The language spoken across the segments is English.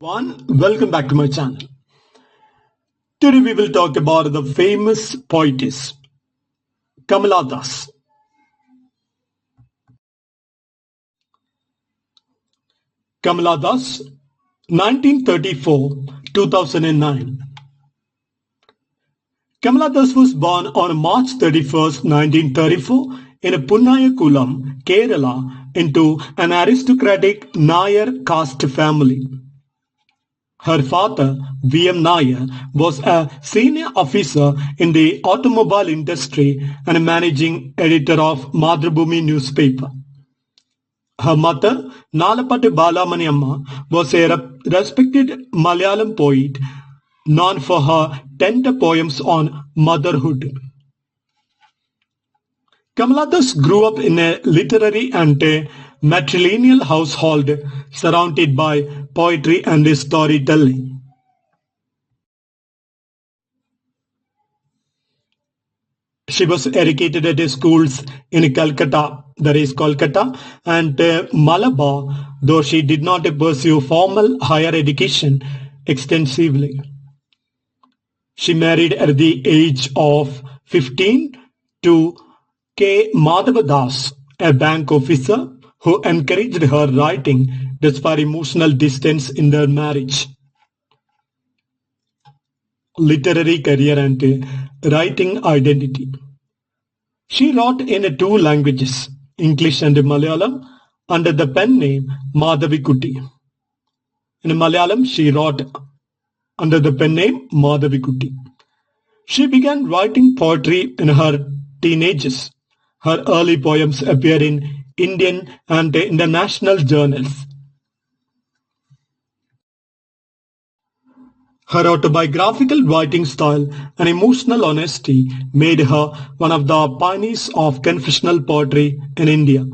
Welcome back to my channel. Today we will talk about the famous poetess Kamala Das. Kamala Das, 1934-2009. Kamala Das was born on March 31st, 1934 in Punnayakulam, Kerala into an aristocratic Nayar caste family. Her father, V.M. Nair, was a senior officer in the automobile industry and a managing editor of Madhrubhumi newspaper. Her mother, Nalapatti Balamaniamma, was a respected Malayalam poet known for her tender poems on motherhood. Kamala Das grew up in a literary and a matrilineal household surrounded by poetry and storytelling. She was educated at schools in Calcutta, that is Kolkata, and Malabar, though she did not pursue formal higher education extensively. She married at the age of 15 to K. Madhavadas, a bank officer who encouraged her writing despite emotional distance in their marriage. Literary career and writing identity. She wrote in two languages, English and Malayalam, under the pen name Madhavikutty. In Malayalam, she wrote under the pen name Madhavikutty. She began writing poetry in her teenagers. Her early poems appear in Indian and international journals. Her autobiographical writing style and emotional honesty made her one of the pioneers of confessional poetry in India.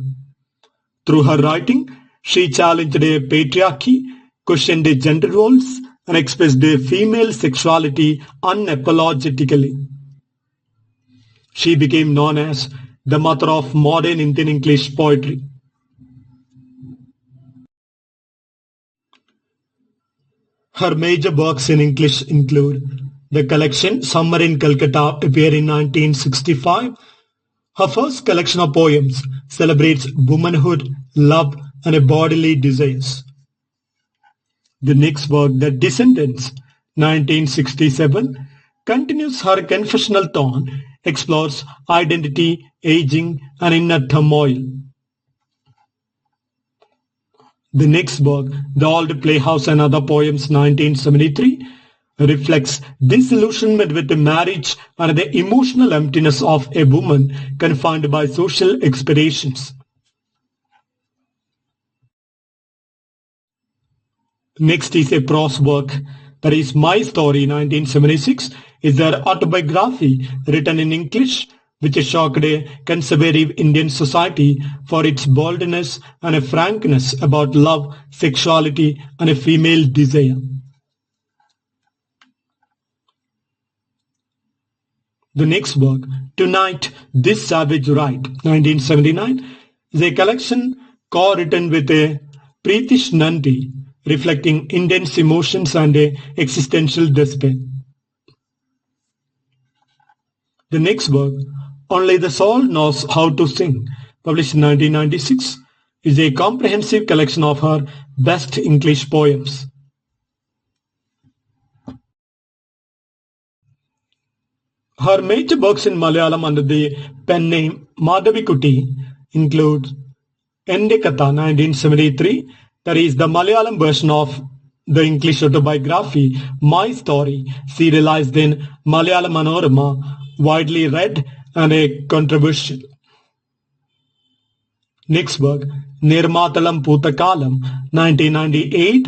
Through her writing, she challenged patriarchy, questioned gender roles, and expressed female sexuality unapologetically. She became known as the mother of modern Indian English poetry. Her major works in English include the collection Summer in Calcutta, appeared in 1965. Her first collection of poems celebrates womanhood, love, and bodily desires. The next work, The Descendants, 1967, continues her confessional tone, explores identity, aging, and inner turmoil. The next book, The Old Playhouse and Other Poems, 1973, reflects disillusionment with the marriage and the emotional emptiness of a woman confined by social expectations. Next is a prose work, that is My Story, 1976, is their autobiography written in English, which shocked a conservative Indian society for its boldness and a frankness about love, sexuality, and a female desire. The next work, Tonight, This Savage Right, 1979, is a collection co-written with a Pritish Nandi, reflecting intense emotions and existential despair. The next work, Only the Soul Knows How to Sing, published in 1996, is a comprehensive collection of her best English poems. Her major works in Malayalam under the pen name Madhavikutty include Ende Katha, 1973, that is the Malayalam version of the English autobiography My Story, serialized in Malayalam Manorama, widely read and a controversial. Next work, Nirmatalam Putakalam, 1998,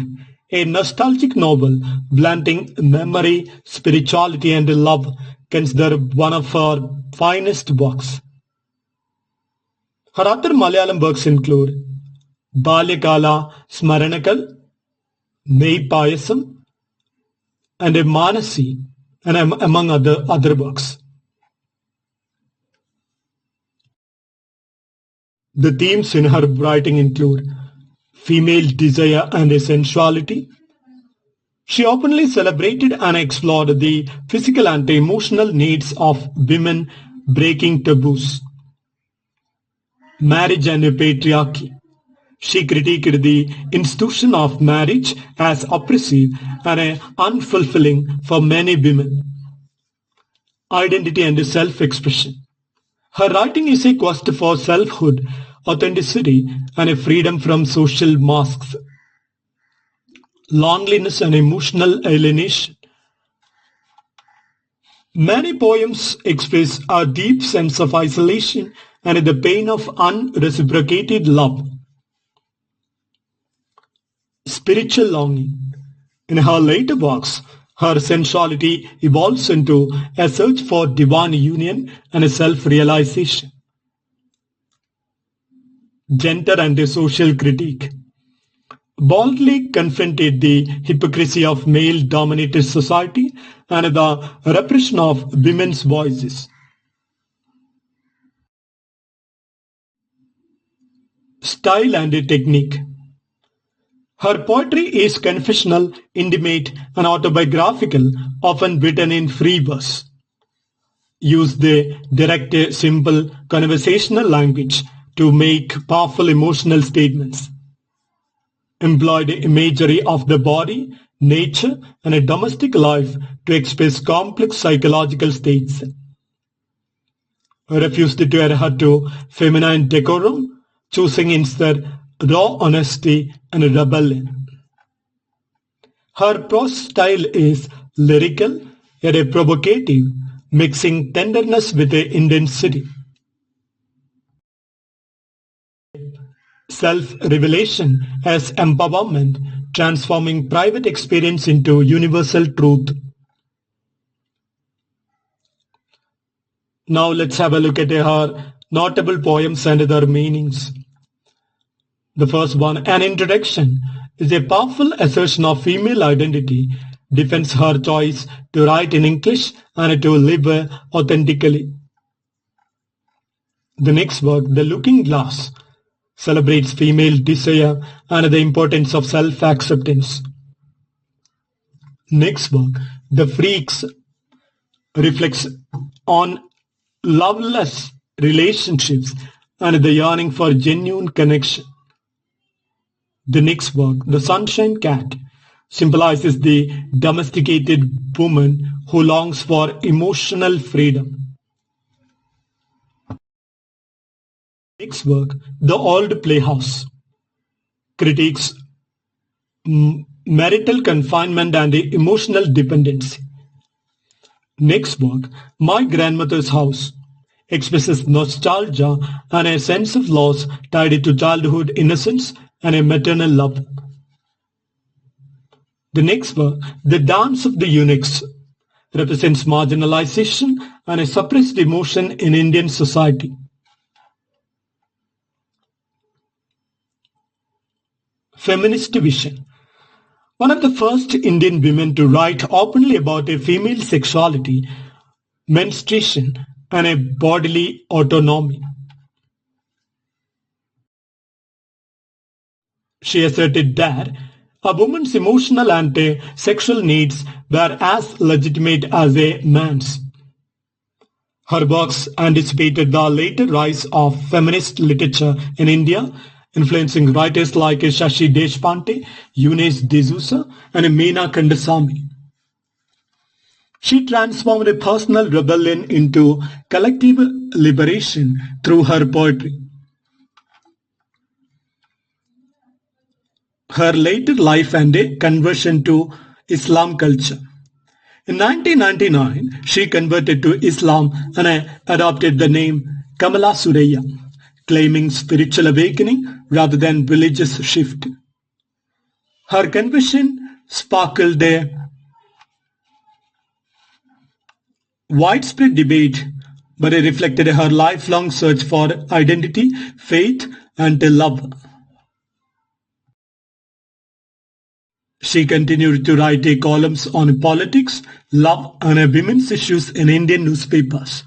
a nostalgic novel blending memory, spirituality, and love, considered one of her finest works. Her other Malayalam works include Balyakala Smaranakal, Nei Payasam, and a Manasi, and among other works. The themes in her writing include female desire and sensuality, She openly celebrated and explored the physical and emotional needs of women, breaking taboos. Marriage and patriarchy. She critiqued the institution of marriage as oppressive and unfulfilling for many women. Identity and self-expression. Her writing is a quest for selfhood, authenticity, and a freedom from social masks. Loneliness and emotional alienation. Many poems express a deep sense of isolation and the pain of unreciprocated love. Spiritual longing. In her later works, her sensuality evolves into a search for divine union and a self-realization. Gender and a social critique. Boldly confronted the hypocrisy of male-dominated society and the repression of women's voices. Style and technique. Her poetry is confessional, intimate, and autobiographical, often written in free verse. Use the direct, simple, conversational language to make powerful emotional statements. Employed imagery of the body, nature, and a domestic life to express complex psychological states. Refused to adhere to feminine decorum, choosing instead raw honesty and rebellion. Her prose style is lyrical yet provocative, mixing tenderness with intensity. Self-revelation as empowerment, transforming private experience into universal truth. Now let's have a look at her notable poems and their meanings. The first one, An Introduction, is a powerful assertion of female identity, defends her choice to write in English and to live authentically. The next work, The Looking Glass, celebrates female desire and the importance of self-acceptance. Next work, The Freaks, reflects on loveless relationships and the yearning for genuine connection. The next work, The Sunshine Cat, symbolizes the domesticated woman who longs for emotional freedom. Next work, The Old Playhouse, critiques marital confinement and emotional dependency. Next work, My Grandmother's House, expresses nostalgia and a sense of loss tied to childhood innocence and a maternal love. The next work, The Dance of the Eunuchs, represents marginalization and a suppressed emotion in Indian society. Feminist vision. One of the first Indian women to write openly about a female sexuality, menstruation, and a bodily autonomy. She asserted that a woman's emotional and sexual needs were as legitimate as a man's. Her works anticipated the later rise of feminist literature in India, influencing writers like Shashi Deshpande, Eunice D'Souza, and Meena Kandasamy. She transformed a personal rebellion into collective liberation through her poetry. Her later life and a conversion to Islam culture. In 1999, she converted to Islam and adopted the name Kamala Suraya, claiming spiritual awakening rather than religious shift. Her conversion sparkled a widespread debate, but it reflected her lifelong search for identity, faith, and love. She continued to write columns on politics, love, and women's issues in Indian newspapers.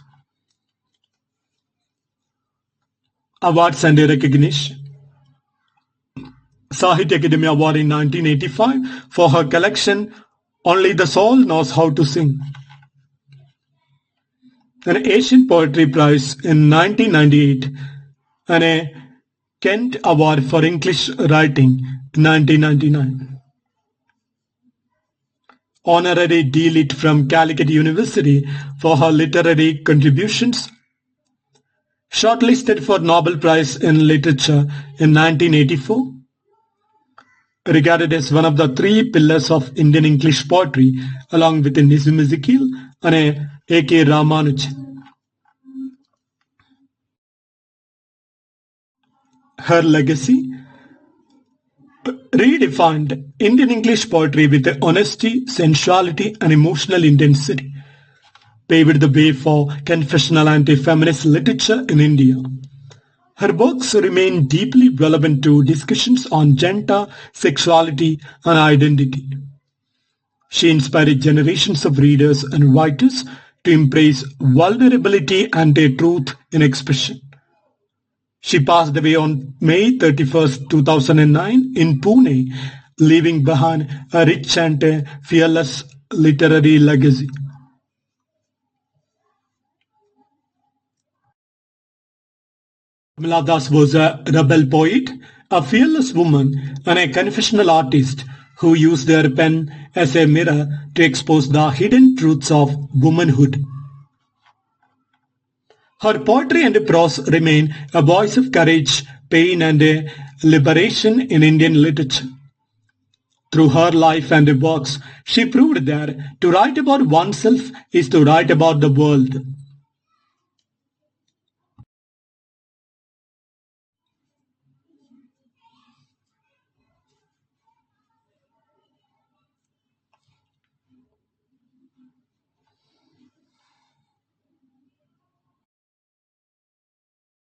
Awards and recognition. Sahitya Academy Award in 1985 for her collection Only the soul knows how to sing. An Asian Poetry Prize in 1998 and a Kent Award for English Writing in 1999. Honorary D.Lit from Calicut University for her literary contributions. Shortlisted for Nobel Prize in Literature in 1984. Regarded as one of the three pillars of Indian English poetry, along with Nizam Ezekiel and A.K. Ramanujan. Her legacy redefined Indian English poetry with honesty, sensuality, and emotional intensity, paved the way for confessional anti-feminist literature in India. Her works remain deeply relevant to discussions on gender, sexuality, and identity. She inspired generations of readers and writers to embrace vulnerability and their truth in expression. She passed away on May 31st, 2009 in Pune, leaving behind a rich and fearless literary legacy. Kamala Das was a rebel poet, a fearless woman, and a confessional artist who used her pen as a mirror to expose the hidden truths of womanhood. Her poetry and prose remain a voice of courage, pain, and liberation in Indian literature. Through her life and works, she proved that to write about oneself is to write about the world.